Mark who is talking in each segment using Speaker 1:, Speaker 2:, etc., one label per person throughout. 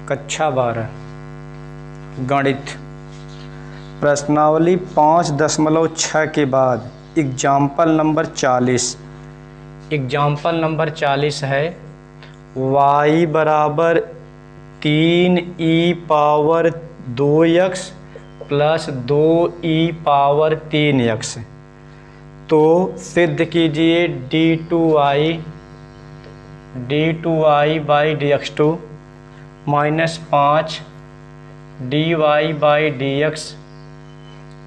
Speaker 1: कक्षा 12 गणित प्रश्नावली 5.6 के बाद एग्जाम्पल नंबर 40। एग्जाम्पल नंबर 40 है y बराबर 3e⁻2x प्लस 2e⁻3x। तो सिद्ध कीजिए d2y by dx2 minus 5 dy by dx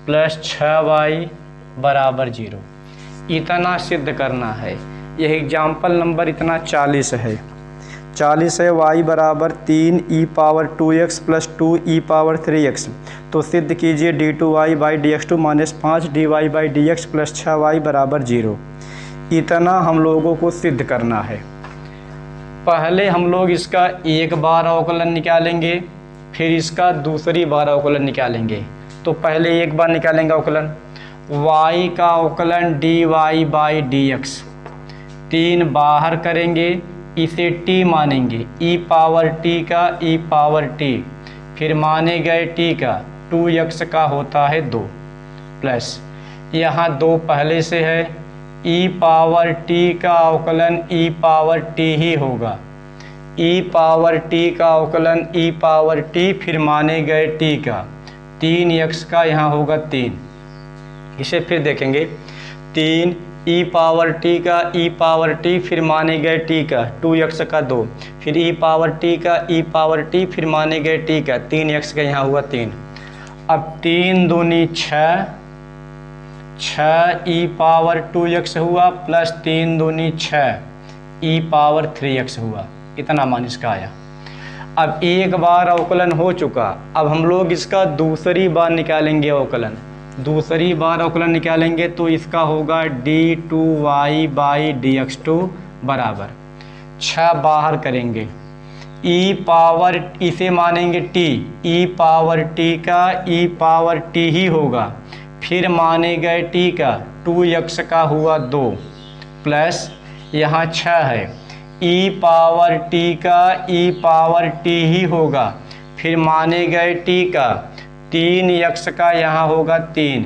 Speaker 1: plus 6y बराबर 0। इतना सिद्ध करना है। यह एग्जाम्पल नंबर इतना 40 है। 40 है y बराबर 3e⁻2x प्लस 2e⁻3x। तो सिद्ध कीजिए d2y by dx2 minus 5 dy by dx plus 6y बराबर 0। इतना हम लोगों को सिद्ध करना है। पहले हम लोग इसका एक बार अवकलन निकालेंगे, फिर इसका दूसरी बार अवकलन निकालेंगे। तो पहले एक बार निकालेंगे अवकलन। y का अवकलन dy बाई dx 3 बाहर करेंगे, इसे t मानेंगे, e⁻t का e⁻t, फिर माने गए t का 2x का होता है 2 प्लस यहाँ 2 पहले से है, e⁻t का अवकलन e⁻t ही होगा। e⁻t का अवकलन e⁻t फिर माने गए t का 3x का यहाँ होगा 3। इसे फिर देखेंगे 3 e⁻t का e⁻t फिर माने गए t का 2x का 2, फिर e⁻t का e⁻t फिर माने गए t का 3x का यहाँ हुआ 3। अब 3 दूनी 6 e⁻2x हुआ प्लस 3 दूनी 6 e⁻3x हुआ। इतना मान इसका आया। अब एक बार अवकलन हो चुका, अब हम लोग इसका दूसरी बार निकालेंगे अवकलन। दूसरी बार अवकलन निकालेंगे तो इसका होगा d2y बाई dx2 बराबर 6 बाहर करेंगे, इसे मानेंगे t, e⁻t का e⁻t ही होगा, फिर माने गए t का 2x का हुआ 2 प्लस यहाँ 6 है, e⁻t का e⁻t ही होगा, फिर माने गए t का 3x का यहाँ होगा 3।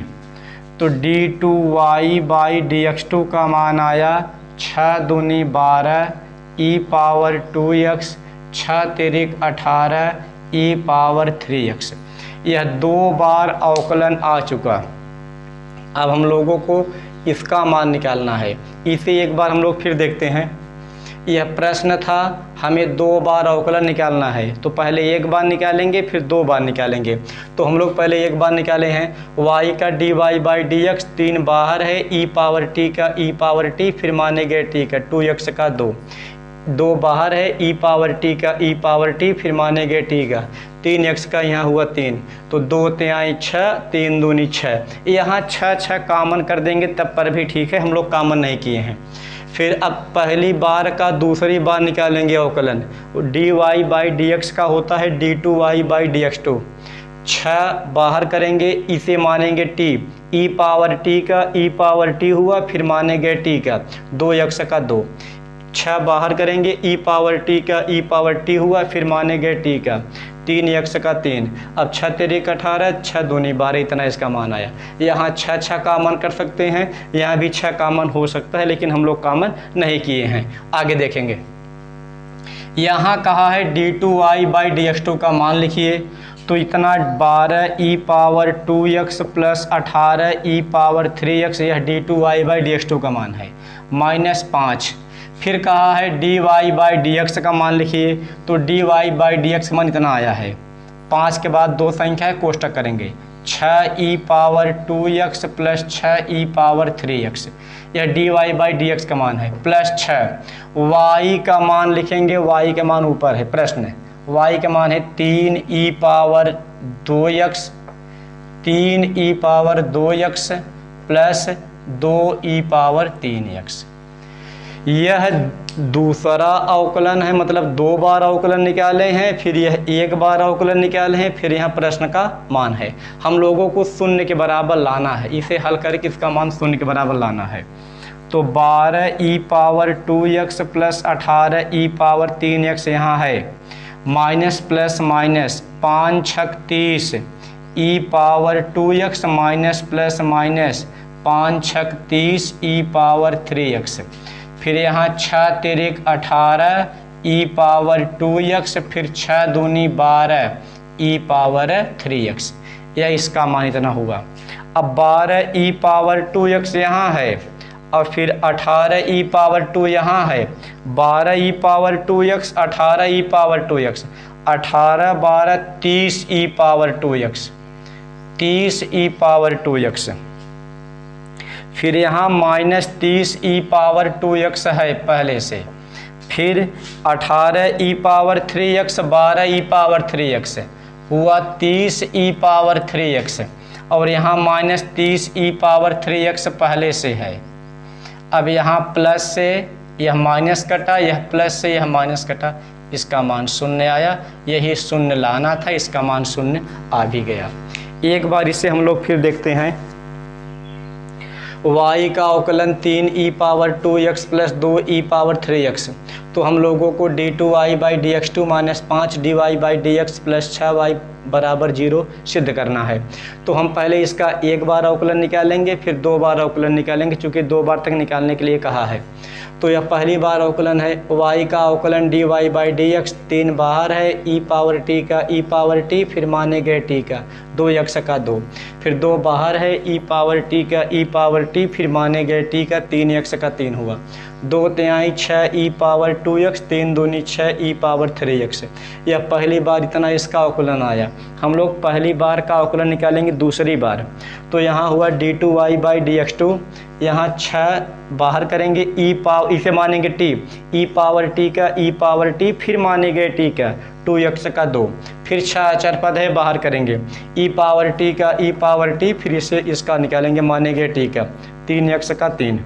Speaker 1: तो d2y बाई dx2 का मान आया 6 दूनी 12 e⁻2x 6 तिरिक 18 e⁻3x। यह 2 बार अवकलन आ चुका। अब हम लोगों को इसका मान निकालना है। इसे एक बार हम लोग फिर देखते हैं। यह प्रश्न था, हमें 2 बार अवकलन निकालना है। तो पहले एक बार निकालेंगे, फिर 2 बार निकालेंगे। तो हम लोग पहले एक बार निकाले हैं y का dy बाई dx 3 बाहर है, e⁻t का e⁻t फिर माने गए t का 2x का 2 बाहर है, e⁻t का e⁻t फिर माने गए t का 3x का यहाँ हुआ 3। तो 2 तिहाई 6 3 दूनी 6। यहाँ 6 कामन कर देंगे तब पर भी ठीक है, हम लोग कामन नहीं किए हैं। फिर अब पहली बार का दूसरी बार निकालेंगे अवकलन। dy बाई dx का होता है d2y बाई dx2। 6 बाहर करेंगे, इसे मानेंगे t, e⁻t का e⁻t हुआ, फिर माने गए t का 2x का 2। 6 बाहर करेंगे, e⁻t का e⁻t हुआ, फिर माने गए t का 3x का 3। अब 6 तिरिक 18 6 दूनी 12, इतना इसका मान आया। यहाँ 6 कामन कर सकते हैं, यहाँ भी 6 कामन हो सकता है, लेकिन हम लोग कामन नहीं किए हैं। आगे देखेंगे। यहाँ कहा है d2y बाई dx2 का मान लिखिए। तो इतना 12 e⁻2x प्लस 18 e⁻3x, यह d2y बाई dx2 का मान है, माइनस 5। फिर कहा है dy बाई dx का मान लिखिए। तो dy बाई dx का मान इतना आया है। 5 के बाद 2 संख्या है, कोष्टक करेंगे। 6 e⁻2x प्लस 6 e⁻3x, यह dy बाई dx का मान है, प्लस 6 y का मान लिखेंगे। y का मान ऊपर है, प्रश्न y का मान है 3e⁻2x प्लस 2e⁻3x। यह दूसरा अवकलन है, मतलब 2 बार अवकलन निकाले हैं, फिर यह एक बार अवकलन निकाले हैं, फिर यहाँ प्रश्न का मान है। हम लोगों को 0 के बराबर लाना है। इसे हल करके इसका मान 0 के बराबर लाना है। तो 12e⁻2x प्लस 18e⁻3x यहाँ है, माइनस प्लस माइनस 5 छक 30 e power 2x minus plus minus 5 छक 30 ई पावर 3x। फिर यहाँ 6 तिरिक 18 ई पावर 2x, फिर 6 दूनी 12 ई पावर 3x। यह इसका मान इतना हुआ। अब 12 ई पावर 2x यहाँ है और फिर 18 ई पावर 2 यहाँ है। 12 ई पावर 2x 18 ई power 2x, 18 12 30 e power 2x, 30 e power 2x। फिर यहाँ माइनस 30 ई पावर 2x है पहले से। फिर 18 ई पावर 3x 12 ई पावर 3x हुआ 30 ई पावर 3x, और यहाँ माइनस 30 ई पावर 3x पहले से है। अब यहाँ प्लस से यह माइनस कटा, यह प्लस से यह माइनस कटा, इसका मान शून्य आया। यही शून्य लाना था, इसका मान शून्य आ भी गया। एक बार इसे हम लोग फिर देखते हैं। y का अवकलन 3 ई पावर 2x प्लस 2 ई पावर 3x। तो हम लोगों को d2y by dx2 minus 5 dy by dx plus 6y बराबर 0 सिद्ध करना है। तो हम पहले इसका एक बार अवकलन निकालेंगे, फिर 2 बार अवकलन निकालेंगे, चूँकि 2 बार तक निकालने के लिए कहा है। तो यह पहली बार अवकलन है। y का अवकलन dy बाई dx, 3 बाहर है, e पावर t का e पावर t, फिर माने गए t का 2x का 2, फिर 2 बाहर है, e पावर t का e पावर t, फिर माने गए t का 3x का 3 हुआ। 2 तिहाई 6 ई पावर 2x, 3 दूनी 6 ई पावर 3x। यह पहली बार इतना इसका अवकलन आया। हम लोग पहली बार का अवकलन निकालेंगे दूसरी बार। तो यहाँ हुआ d2y बाई dx2, यहाँ 6 बाहर करेंगे, इसे मानेंगे t, ई पावर t का ई पावर t, फिर मानेंगे t का 2x का 2, फिर 6 अचर पद है बाहर करेंगे, ई पावर t का ई पावर t, फिर इसे इसका निकालेंगे मानेंगे t का 3x का 3,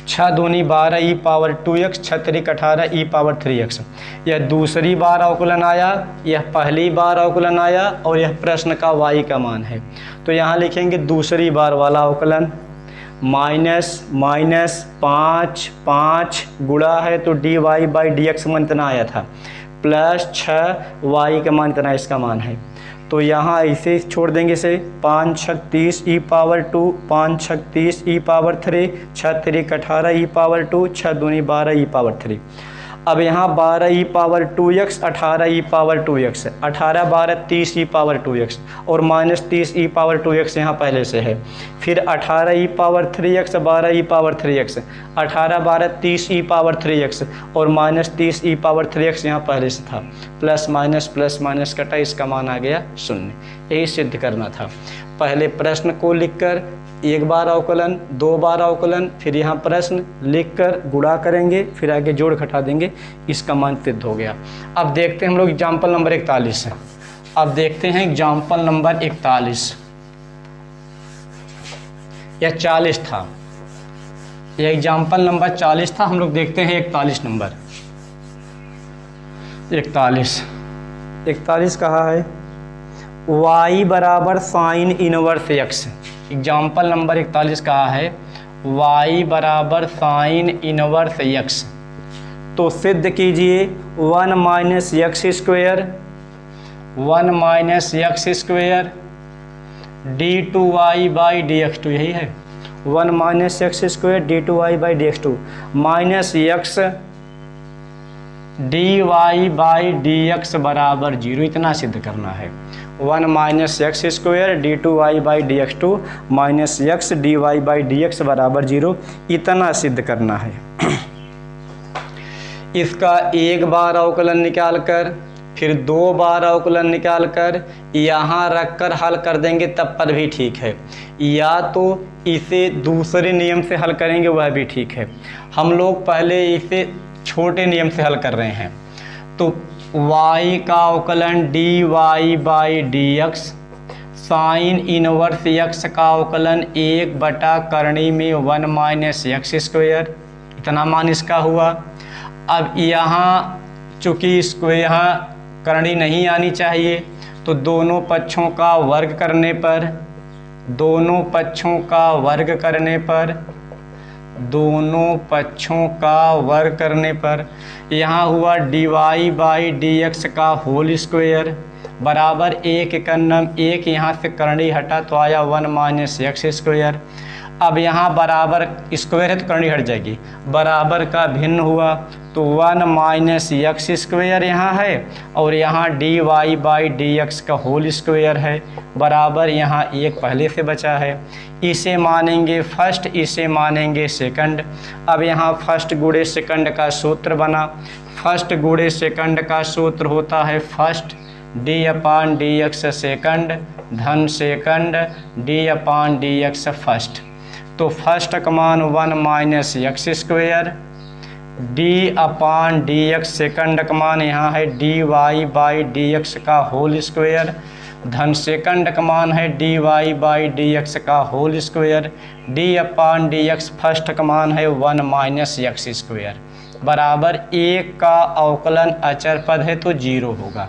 Speaker 1: 6 दूनी 12 ई पावर 2x, 6 तिरिक 18 ई पावर 3x। यह दूसरी बार अवकलन आया, यह पहली बार अवकलन आया, और यह प्रश्न का y का मान है। तो यहाँ लिखेंगे दूसरी बार वाला अवकलन, माइनस माइनस 5 5 गुणा है तो dy बाई dx मान इतना आया था, प्लस 6 y का मान इतना इसका मान है। तो यहाँ ऐसे छोड़ देंगे इसे, 5 छक 30 ई पावर 2, 5 छक 30 ई पावर 3, 6 तिरिक 18 ई पावर 2, 6 दूनी 12 ई पावर 3। अब यहाँ 12 ई पावर 2x, 18 ई power 2x, 18 12 30 e power 2x, और माइनस 30 ई पावर 2x यहाँ पहले से है। फिर 18 ई पावर 3x, 12 ई power 3x, 18 12 30 e power 3x, और माइनस 30 ई पावर 3x यहाँ पहले से था। प्लस माइनस कटा, इसका मान आ गया 0। यही सिद्ध करना था। पहले प्रश्न को लिखकर एक बार अवकलन, 2 बार अवकलन, फिर यहाँ प्रश्न लिखकर गुणा करेंगे, फिर आगे जोड़ घटा देंगे, इसका मान सिद्ध हो गया। अब देखते हैं हम लोग एग्जाम्पल नंबर 41 है। अब देखते हैं एग्जाम्पल नंबर 41, यह 40 था, यह एग्जाम्पल नंबर 40 था। हम लोग देखते हैं 41 नंबर। 41 कहा है, y बराबर sine inverse x। Example number 41 कहा है y बराबर साइन इनवर्स x। तो सिद्ध कीजिए 1 minus x square, 1 minus x square d2y by dx2, यही है 1 minus x square d2y by dx2, minus x dy by dx बराबर 0, इतना सिद्ध करना है। 1 minus x square d2y by dx2 minus x dy by dx बराबर 0, इतना सिद्ध करना है। इसका एक बार अवकलन निकाल कर, फिर 2 बार अवकलन निकाल कर यहाँ रख कर हल कर देंगे तब पर भी ठीक है, या तो इसे दूसरे नियम से हल करेंगे वह भी ठीक है। हम लोग पहले इसे छोटे नियम से हल कर रहे हैं। तो y का अवकलन dy by dx, sine inverse x का अवकलन 1/करणी में 1 माइनस एक्स स्क्वेयर, इतना मान इसका हुआ। अब यहाँ चूँकि इसको यहाँ करणी नहीं आनी चाहिए, तो दोनों पक्षों का वर्ग करने पर दोनों पक्षों का वर्ग करने पर यहाँ हुआ dy/dx का होल स्क्वायर बराबर 1 एकन्नम 1, यहाँ से करनी हटा तो आया 1 - x स्क्वायर। अब यहाँ बराबर स्क्वायर है तो करनी हट जाएगी, बराबर का भिन्न हुआ तो 1 - x स्क्वायर यहाँ है और यहाँ dy/dx का होल स्क्वायर है बराबर यहाँ 1 पहले से बचा है। इसे मानेंगे फर्स्ट, इसे मानेंगे सेकंड। अब यहाँ फर्स्ट गुणे सेकंड का सूत्र बना। फर्स्ट गुणे सेकंड का सूत्र होता है फर्स्ट d/dx सेकंड धन सेकंड d/dx फर्स्ट। तो फर्स्ट का मान 1 - x स्क्वायर, d/dx सेकंड का मान यहाँ है dy/dx का होल स्क्वायर धन सेकंड का मान है dy/dx का होल स्क्वायर, d/dx फर्स्ट का मान है 1 - x स्क्वायर बराबर 1 का अवकलन अचर पद है तो 0 होगा।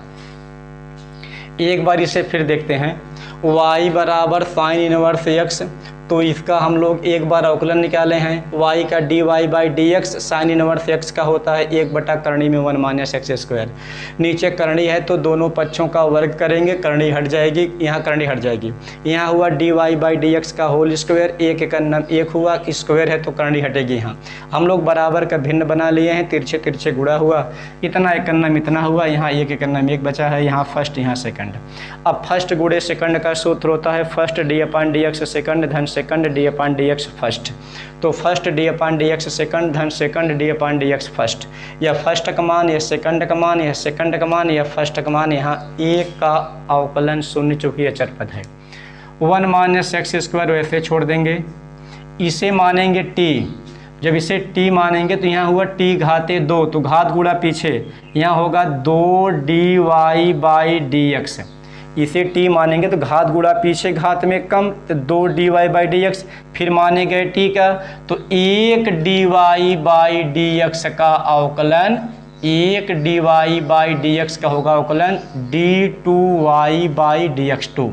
Speaker 1: एक बार इसे फिर देखते हैं। y बराबर साइन इनवर्स x, तो इसका हम लोग एक बार अवकलन निकाले हैं। y का dy/dx साइन इनवर्स x का होता है 1/करणी में 1 - x स्क्वायर। नीचे करणी है तो दोनों पक्षों का वर्ग करेंगे, करणी हट जाएगी, यहाँ करणी हट जाएगी। यहाँ हुआ dy/dx का होल स्क्वायर 1 एकन्नम 1 हुआ, स्क्वायर है तो करणी हटेगी। यहाँ हम लोग बराबर का भिन्न बना लिए हैं, तिरछे तिरछे गुणा हुआ, इतना एकन्नम इतना हुआ, यहाँ 1 एकन्नम 1 बचा है, यहाँ फर्स्ट यहाँ सेकंड। अब फर्स्ट गुणे सेकंड का सूत्र होता है फर्स्ट d/dx सेकंड धन सेकंड d/dx फर्स्ट। तो फर्स्ट d/dx सेकंड धन सेकंड d/dx फर्स्ट। यह फर्स्ट का मान, यह सेकंड का मान, यह सेकंड का मान, यह फर्स्ट का मान, यहाँ 1 का अवकलन शून्य चूँकि अचर पद है। 1 - x स्क्वायर वैसे छोड़ देंगे, इसे मानेंगे t। जब इसे t मानेंगे तो यहाँ हुआ t घाते 2, तो घात गुणा पीछे, यहाँ होगा 2 dy/dx। इसे t मानेंगे तो घात गुणा पीछे घात में कम, तो 2 dy/dx। फिर माने गए t का तो 1 dy/dx का अवकलन, 1 dy/dx का होगा अवकलन d2y/dx2।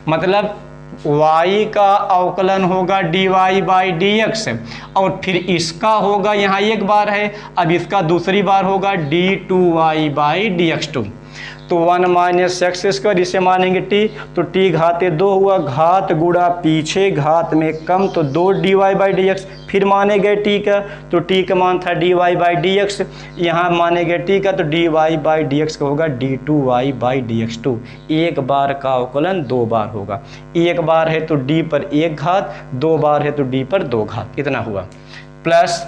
Speaker 1: मतलब y का अवकलन होगा dy/dx और फिर इसका होगा, यहाँ एक बार है, अब इसका दूसरी बार होगा d2y/dx2। तो 1 - x स्क्वायर इसे मानेंगे t, तो t घाते 2 हुआ, घात गुणा पीछे घात में कम, तो 2 dy/dx। फिर माने गए t का, तो t का मान था dy/dx, यहाँ माने गए t का तो dy/dx का होगा d2y/dx2। एक बार का अवकलन 2 बार होगा, एक बार है तो d पर 1 घात, 2 बार है तो d पर 2 घात, इतना हुआ। प्लस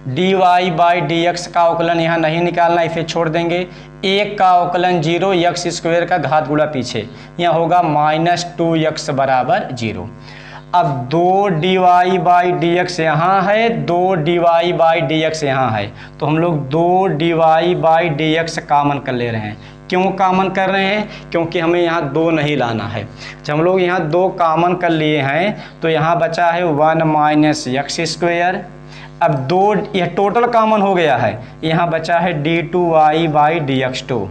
Speaker 1: dy/dx का अवकलन यहाँ नहीं निकालना, इसे छोड़ देंगे। 1 का अवकलन 0, x स्क्वायर का घात गुणा पीछे, यहाँ होगा -2x बराबर 0। अब 2 dy/dx यहाँ है, 2 dy/dx यहाँ है, तो हम लोग 2 dy/dx कॉमन कर ले रहे हैं। क्यों कॉमन कर रहे हैं? क्योंकि हमें यहाँ 2 नहीं लाना है। जब हम लोग यहाँ 2 कॉमन कर लिए हैं तो यहाँ बचा है 1 - x स्क्वायर। अब 2 यह टोटल कॉमन हो गया है, यहाँ बचा है d2y/dx2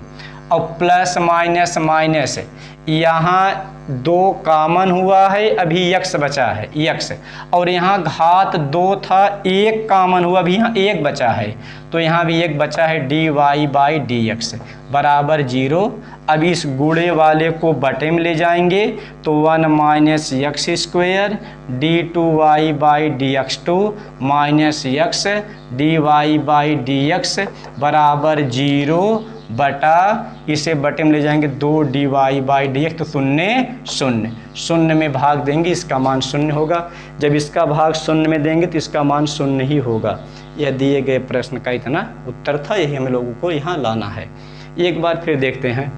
Speaker 1: और प्लस माइनस माइनस, यहाँ 2 कॉमन हुआ है, अभी x बचा है x, और यहाँ घात 2 था, 1 कॉमन हुआ, अभी यहाँ 1 बचा है, तो यहाँ भी 1 बचा है dy/dx बराबर 0। अब इस गुणे वाले को बटे में ले जाएंगे तो 1 - x square d2y/dx2 minus x dy/dx बराबर 0 बटा, इसे बटे में ले जाएंगे 2 dy/dx, तो 0 0 0 में भाग देंगे, इसका मान 0 होगा। जब इसका भाग 0 में देंगे तो इसका मान 0 ही होगा। यह दिए गए प्रश्न का इतना उत्तर था, यही हम लोगों को यहाँ लाना है। एक बार फिर देखते हैं।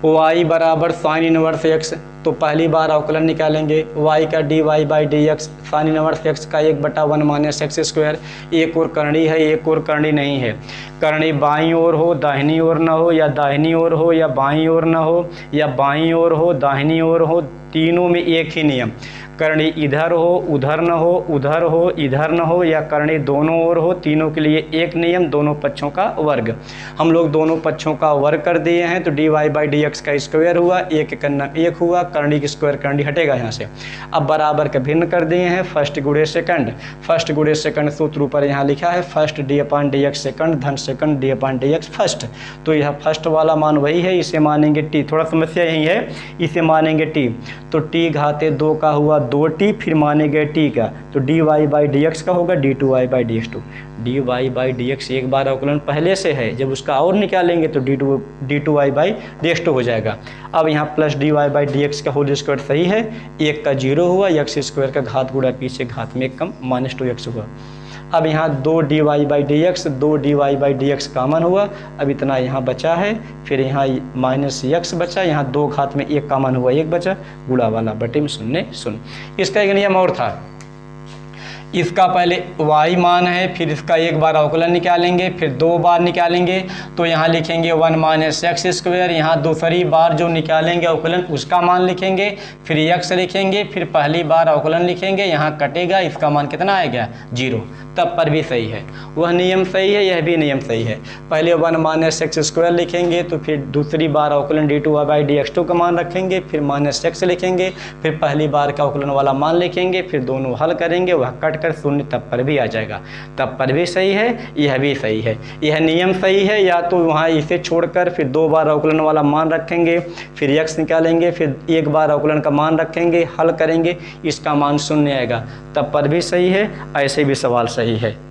Speaker 1: y बराबर साइन इनवर्स x, तो पहली बार अवकलन निकालेंगे। y का dy/dx साइन इनवर्स x का 1/1 - x स्क्वायर। एक और करणी है, एक और करणी नहीं है। करणी बाईं ओर हो दाहिनी ओर ना हो, या दाहिनी ओर हो या बाईं ओर ना हो, या बाईं ओर हो दाहिनी ओर हो, तीनों में एक ही नियम। करणी इधर हो, उधर न हो, उधर हो, इधर न हो, या करणी दोनों ओर हो, तीनों के लिए एक नियम, दोनों पक्षों का वर्ग। हम लोग दोनों पक्षों का वर्ग कर दिए हैं तो dy/dx का स्क्वायर हुआ, एक का नाम एक हुआ, करणी की स्क्वायर करणी हटेगा यहाँ से। अब बराबर का भिन्न कर दिए हैं, फर्स्ट गुणे सेकंड, फर्स्ट गुणे सेकंड सूत्र ऊपर यहाँ लिखा है, फर्स्ट d/dx सेकंड धन सेकंड d/dx फर्स्ट। तो यह फर्स्ट वाला मान वही है, इसे मानेंगे t। थोड़ा समस्या यही है, इसे मानेंगे t, तो t घाते 2 का हुआ 2t, फिर मानेंगे t का, तो dy/dx का होगा d2y/dx2। dy/dx एक बार अवकलन पहले से है, जब उसका और निकालेंगे तो d2y/dx2 हो जाएगा। अब यहाँ प्लस dy/dx का होल स्क्वायर सही है, एक का 0 हुआ, x स्क्वायर का घात गुणा पीछे घात में कम -2x हुआ। अब यहाँ 2 dy/dx कामन हुआ, अब इतना यहाँ बचा है, फिर यहाँ -x बचा, यहाँ 2 घात में 1 कामन हुआ, 1 बचा, गुणा वाला बटे में 0 0। इसका एक नियम और था, इसका पहले y मान है, फिर इसका एक बार अवकलन निकालेंगे, फिर 2 बार निकालेंगे, तो यहाँ लिखेंगे 1 - x स्क्वायर, यहाँ दूसरी बार जो निकालेंगे अवकलन उसका मान लिखेंगे, फिर x लिखेंगे, फिर पहली बार अवकलन लिखेंगे, यहाँ कटेगा, इसका मान कितना आएगा 0, तब पर भी सही है। वह नियम सही है, यह भी नियम सही है। पहले 1 - x स्क्वायर लिखेंगे, तो फिर दूसरी बार अवकलन d2y/dx2 का मान रखेंगे, फिर -x लिखेंगे, फिर पहली बार का अवकलन वाला मान लिखेंगे, फिर दोनों हल करेंगे, वह कट कर 0 तब पर भी आ जाएगा, तब पर भी सही है, यह भी सही है। यह नियम सही है, या तो वहाँ इसे छोड़कर फिर 2 बार अवकलन वाला मान रखेंगे, फिर x निकालेंगे, फिर एक बार अवकलन का मान रखेंगे, हल करेंगे, इसका मान 0 आएगा, तब पर भी सही है, ऐसे भी सवाल सही है।